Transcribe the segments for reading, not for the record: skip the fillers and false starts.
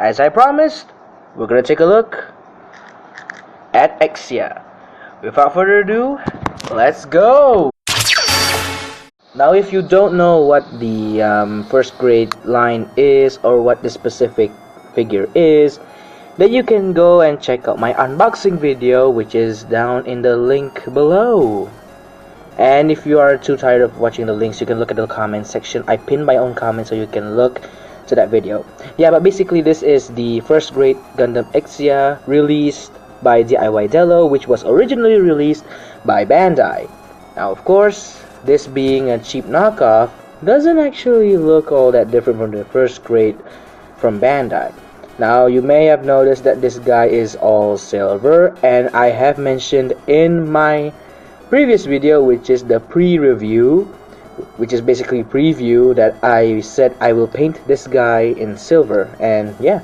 as I promised, we're gonna take a look at Exia. Without further ado, let's go! Now, if you don't know what the first grade line is or what the specific figure is, then you can go and check out my unboxing video, which is down in the link below. And if you are too tired of watching the links, you can look at the comment section. I pinned my own comment so you can look to that video. Yeah, but basically this is the first grade Gundam Exia released by DIY Deylo, which was originally released by Bandai. Now, of course, this being a cheap knockoff doesn't actually look all that different from the first grade from Bandai. Now, you may have noticed that this guy is all silver, and I have mentioned in my previous video, which is the pre-review, which is basically preview, that I said I will paint this guy in silver, and yeah,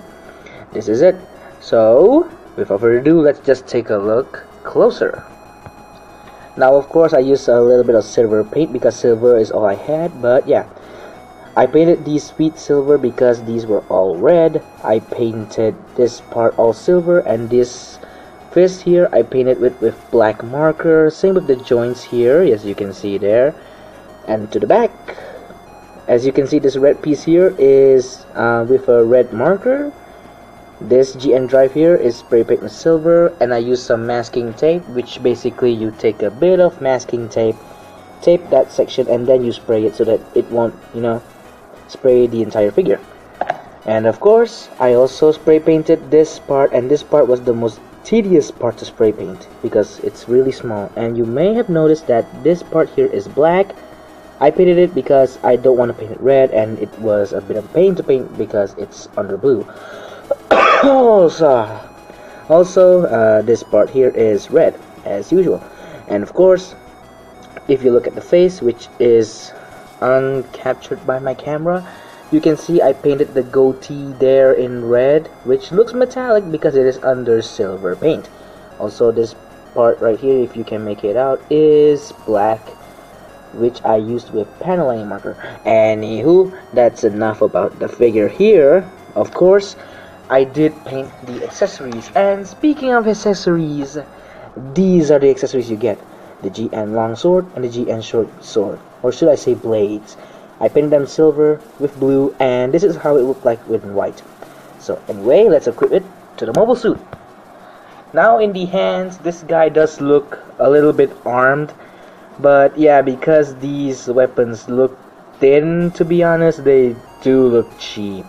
this is it. So without further ado, let's just take a look closer. Now, of course, I used a little bit of silver paint because silver is all I had, but yeah, I painted these feet silver because these were all red. I painted this part all silver, and this fist here I painted with black marker. Same with the joints here, as you can see there. And to the back, as you can see, this red piece here is with a red marker. This GN drive here is spray paint with silver, and I use some masking tape, which basically you take a bit of masking tape, tape that section, and then you spray it so that it won't, spray the entire figure. And of course, I also spray painted this part, and this part was the most tedious part to spray paint because it's really small. And you may have noticed that this part here is black. I painted it because I don't want to paint it red, and it was a bit of a pain to paint because it's under blue. Also, this part here is red as usual. And of course, if you look at the face, which is uncaptured by my camera, you can see I painted the goatee there in red, which looks metallic because it is under silver paint. Also, this part right here, if you can make it out, is black, which I used with paneling marker. Anywho, that's enough about the figure here. Of course, I did paint the accessories, and speaking of accessories, these are the accessories you get: the GN long sword and the GN short sword, or should I say blades. I painted them silver with blue, and this is how it looked like with white. So anyway, let's equip it to the mobile suit. Now, in the hands, this guy does look a little bit armed, but yeah, because these weapons look thin, to be honest, they do look cheap.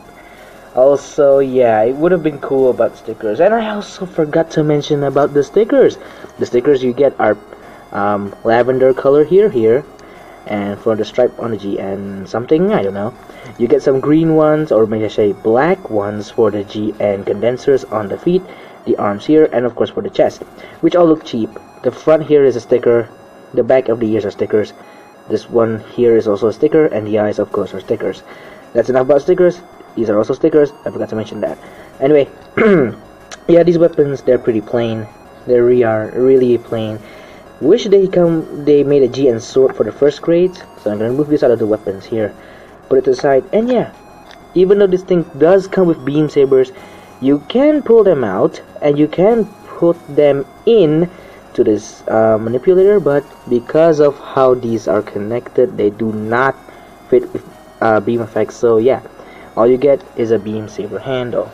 Also, yeah, it would have been cool about stickers, and I also forgot to mention about the stickers. The stickers you get are lavender color here, and for the stripe on the GN something, I don't know. You get some green ones, or maybe I say black ones, for the GN condensers on the feet, the arms here, and of course for the chest, which all look cheap. The front here is a sticker, the back of the ears are stickers, this one here is also a sticker, and the eyes of course are stickers. That's enough about stickers. These are also stickers, I forgot to mention that. Anyway, yeah, these weapons, they're pretty plain. They really are really plain. Wish they made a GN sword for the first grade. So I'm gonna move this out of the weapons here, put it to the side, and yeah, even though this thing does come with beam sabers, you can pull them out and you can put them in to this manipulator, but because of how these are connected, they do not fit with beam effects. So yeah, all you get is a beam saber handle.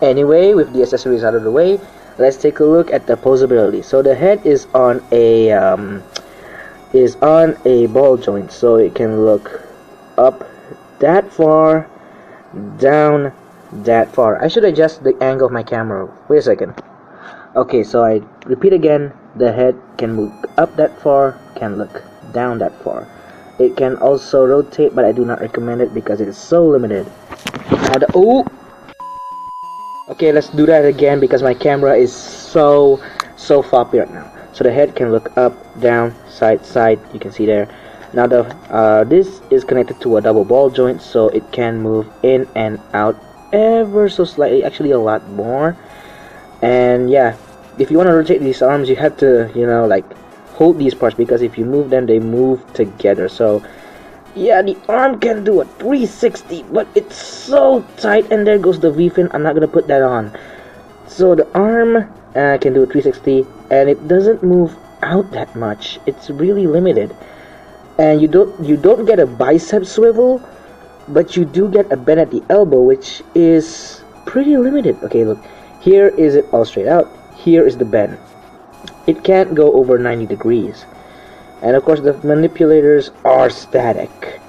Anyway, with the accessories out of the way, let's take a look at the posability. So the head is on a ball joint, so it can look up that far, down that far. I should adjust the angle of my camera. Wait a second. Okay, so I repeat again, the head can move up that far, can look down that far. It can also rotate, but I do not recommend it because it is so limited. Now okay, let's do that again because my camera is so floppy right now. So the head can look up, down, side. You can see there. Now this is connected to a double ball joint, so it can move in and out ever so slightly, actually a lot more. And yeah, if you want to rotate these arms, you have to, like, hold these parts, because if you move them, they move together. So Yeah, the arm can do a 360, but it's so tight, and there goes the V-fin. I'm not gonna put that on. So the arm can do a 360, and it doesn't move out that much. It's really limited, and you don't get a bicep swivel, but you do get a bend at the elbow, which is pretty limited. Okay, look, here is it all straight out. Here is the bend. It can't go over 90 degrees. And of course the manipulators are static.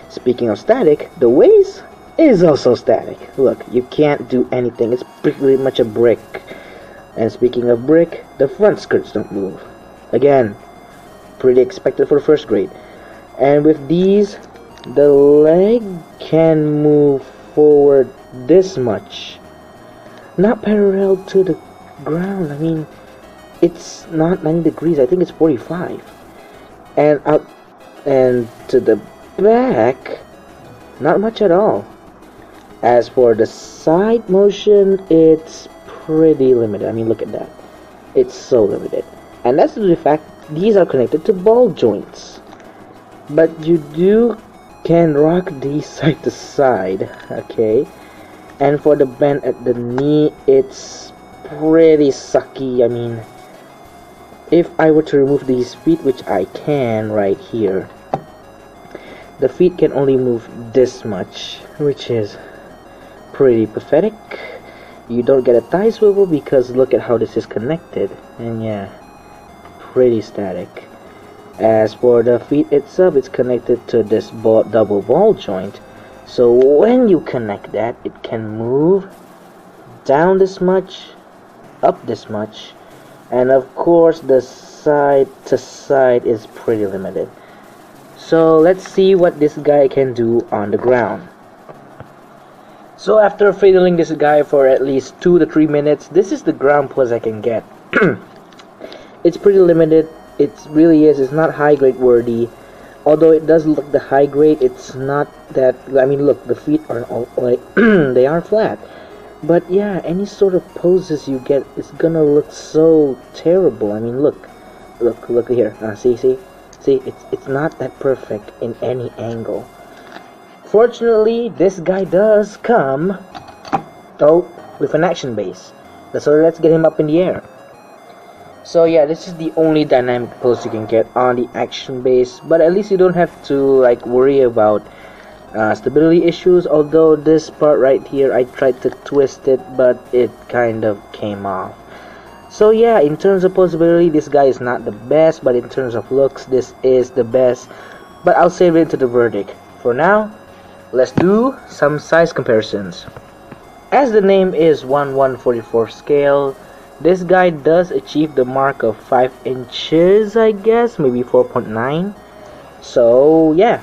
Speaking of static, the waist is also static. Look, you can't do anything. It's pretty much a brick. And speaking of brick, the front skirts don't move. Again, pretty expected for first grade. And with these, the leg can move forward this much. Not parallel to the ground. I mean, it's not 90 degrees. I think it's 45. And out and to the back, not much at all. As for the side motion, it's pretty limited. I mean, look at that. It's so limited. And that's due to the fact these are connected to ball joints. But you can rock these side to side, okay? And for the bend at the knee, it's pretty sucky. I mean, if I were to remove these feet, which I can right here, the feet can only move this much, which is pretty pathetic. You don't get a thigh swivel because look at how this is connected, and yeah, pretty static. As for the feet itself, it's connected to this double ball joint, so when you connect that, it can move down this much, up this much, and of course the side to side is pretty limited. So let's see what this guy can do on the ground. So after fiddling this guy for at least 2 to 3 minutes, this is the ground plus I can get. It's pretty limited. It really is. It's not high grade worthy. Although it does look the high grade, it's not that. I mean, look, the feet are all like they are flat. But yeah, any sort of poses you get is gonna look so terrible. I mean, look here. See, it's not that perfect in any angle. Fortunately, this guy does come, with an action base. So let's get him up in the air. So yeah, this is the only dynamic pose you can get on the action base, but at least you don't have to like worry about stability issues. Although this part right here, I tried to twist it, but it kind of came off. So yeah, in terms of posability, this guy is not the best, but in terms of looks, this is the best. But I'll save it to the verdict. For now, let's do some size comparisons. As the name is 1/144 scale, this guy does achieve the mark of 5 inches, I guess, maybe 4.9. So yeah,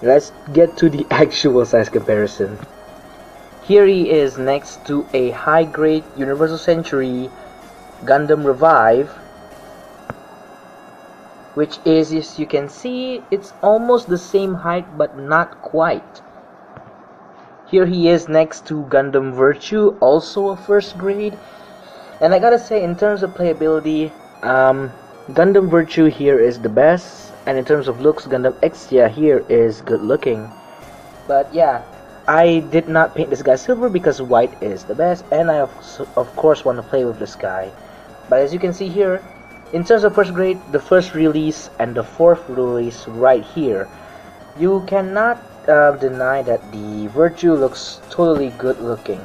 let's get to the actual size comparison. Here he is next to a high grade Universal Century Gundam Revive, which is, as you can see, it's almost the same height but not quite. Here he is next to Gundam Virtue, also a first grade. And I gotta say, in terms of playability, Gundam Virtue here is the best, and in terms of looks, Gundam Exia here is good looking. But yeah, I did not paint this guy silver because white is the best, and I of course want to play with this guy. But as you can see here, in terms of first grade, the first release and the fourth release right here, you cannot deny that the Virtue looks totally good looking.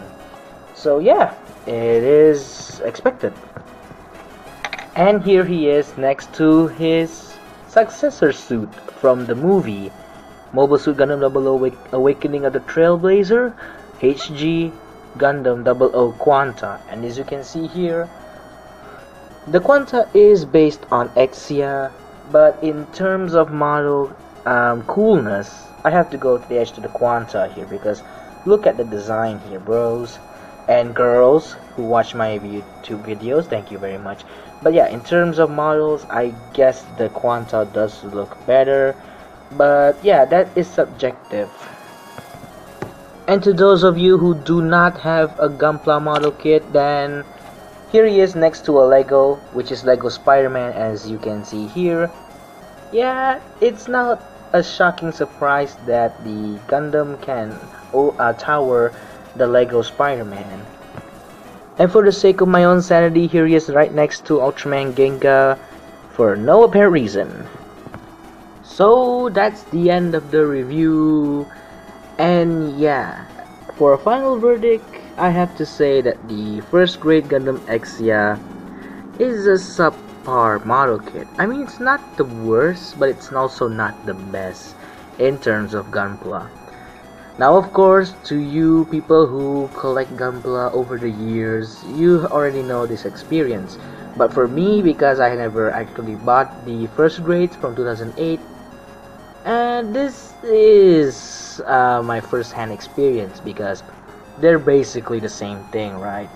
So yeah, it is expected. And here he is next to his successor suit from the movie Mobile Suit Gundam 00 Awakening of the Trailblazer, HG Gundam 00 Quanta. And as you can see here, the Quanta is based on Exia, but in terms of model coolness, I have to go to the edge to the Quanta here, because look at the design here, bros and girls who watch my YouTube videos, thank you very much. But yeah, in terms of models, I guess the Quanta does look better, but yeah, that is subjective. And to those of you who do not have a Gunpla model kit, then here he is next to a Lego, which is Lego Spider-Man, as you can see here. Yeah, it's not a shocking surprise that the Gundam can tower the Lego Spider-Man. And for the sake of my own sanity, here he is right next to Ultraman Genga for no apparent reason. So that's the end of the review, and yeah, for a final verdict, I have to say that the first grade Gundam Exia is a subpar model kit. I mean, it's not the worst, but it's also not the best in terms of Gunpla. Now, of course, to you people who collect Gunpla over the years, you already know this experience. But for me, because I never actually bought the first grades from 2008, and this is my first-hand experience because they're basically the same thing, right?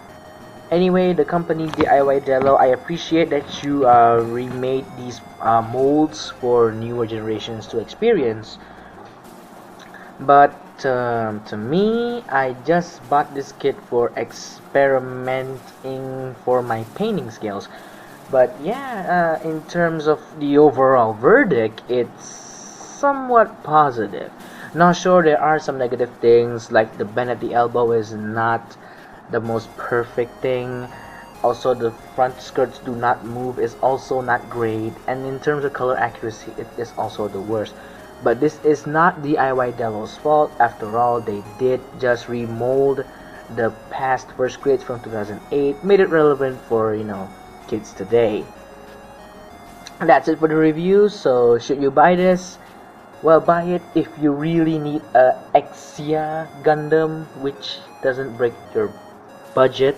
Anyway, the company DIY Deylo, I appreciate that you remade these molds for newer generations to experience. But to me, I just bought this kit for experimenting for my painting skills. But yeah, in terms of the overall verdict, it's somewhat positive. Not sure, there are some negative things, like the bend at the elbow is not the most perfect thing. Also, the front skirts do not move is also not great, and in terms of color accuracy, it is also the worst. But this is not DIY Deylo's fault. After all, they did just remold the past first grades from 2008, made it relevant for, kids today. That's it for the review. So should you buy this? Well, buy it if you really need a Exia Gundam which doesn't break your budget,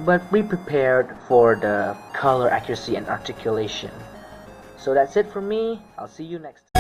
but be prepared for the color accuracy and articulation. So that's it from me. I'll see you next time.